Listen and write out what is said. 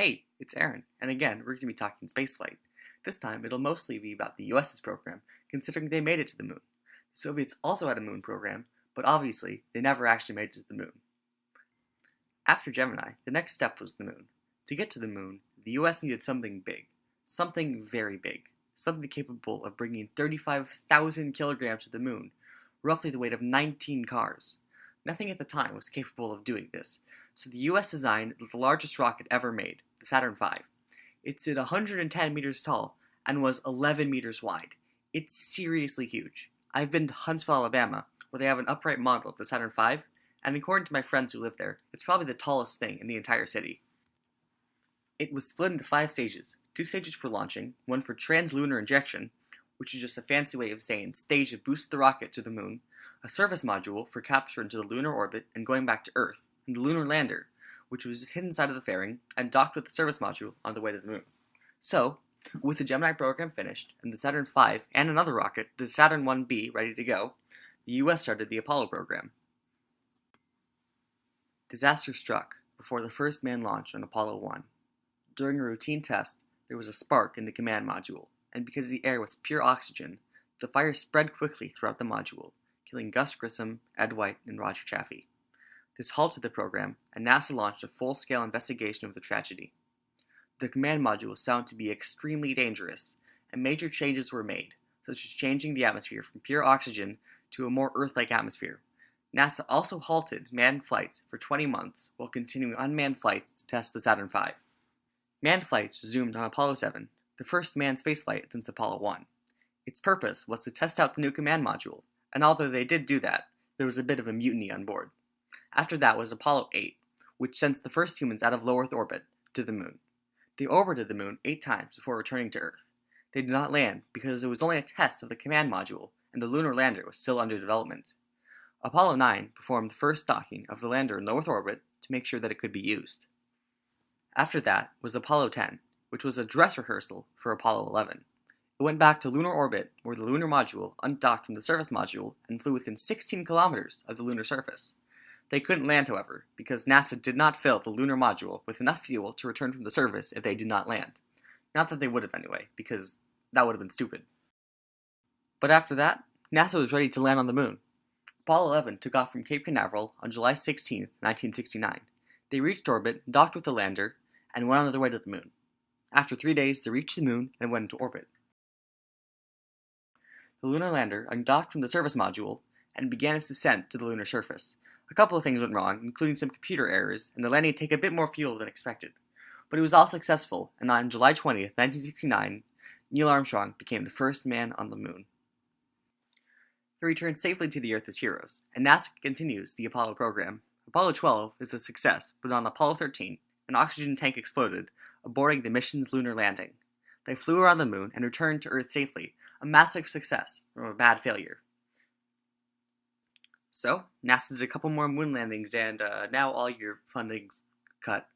Hey, it's Aaron, and again, we're going to be talking spaceflight. This time, it'll mostly be about the US's program, considering they made it to the moon. The Soviets also had a moon program, but obviously, they never actually made it to the moon. After Gemini, the next step was the moon. To get to the moon, the US needed something big. Something very big. Something capable of bringing 35,000 kilograms to the moon, roughly the weight of 19 cars. Nothing at the time was capable of doing this, so the US designed the largest rocket ever made, the Saturn V. It's at 110 meters tall and was 11 meters wide. It's seriously huge. I've been to Huntsville, Alabama, where they have an upright model of the Saturn V, and according to my friends who live there, it's probably the tallest thing in the entire city. It was split into 5 stages, 2 stages for launching, one for translunar injection, which is just a fancy way of saying stage to boost the rocket to the moon, a service module for capture into the lunar orbit and going back to Earth, and the lunar lander, which was just hidden inside of the fairing and docked with the service module on the way to the moon. So, with the Gemini program finished, and the Saturn V and another rocket, the Saturn 1B, ready to go, the US started the Apollo program. Disaster struck before the first manned launch on Apollo 1. During a routine test, there was a spark in the command module, and because the air was pure oxygen, the fire spread quickly throughout the module, killing Gus Grissom, Ed White, and Roger Chaffee. This halted the program, and NASA launched a full-scale investigation of the tragedy. The command module was found to be extremely dangerous, and major changes were made, such as changing the atmosphere from pure oxygen to a more Earth-like atmosphere. NASA also halted manned flights for 20 months while continuing unmanned flights to test the Saturn V. Manned flights resumed on Apollo 7, the first manned spaceflight since Apollo 1. Its purpose was to test out the new command module, and although they did do that, there was a bit of a mutiny on board. After that was Apollo 8, which sent the first humans out of low Earth orbit to the moon. They orbited the moon 8 times before returning to Earth. They did not land because it was only a test of the command module, and the lunar lander was still under development. Apollo 9 performed the first docking of the lander in low Earth orbit to make sure that it could be used. After that was Apollo 10, which was a dress rehearsal for Apollo 11. It went back to lunar orbit, where the lunar module undocked from the service module and flew within 16 kilometers of the lunar surface. They couldn't land, however, because NASA did not fill the lunar module with enough fuel to return from the surface if they did not land. Not that they would have anyway, because that would have been stupid. But after that, NASA was ready to land on the moon. Apollo 11 took off from Cape Canaveral on July 16, 1969. They reached orbit, docked with the lander, and went on their way to the moon. After 3 days, they reached the moon and went into orbit. The lunar lander undocked from the service module and began its descent to the lunar surface. A couple of things went wrong, including some computer errors, and the landing took a bit more fuel than expected. But it was all successful, and on July 20, 1969, Neil Armstrong became the first man on the moon. They returned safely to the Earth as heroes, and NASA continues the Apollo program. Apollo 12 is a success, but on Apollo 13, an oxygen tank exploded, aborting the mission's lunar landing. They flew around the moon and returned to Earth safely, a massive success from a bad failure. So, NASA did a couple more moon landings, and now all your funding's cut.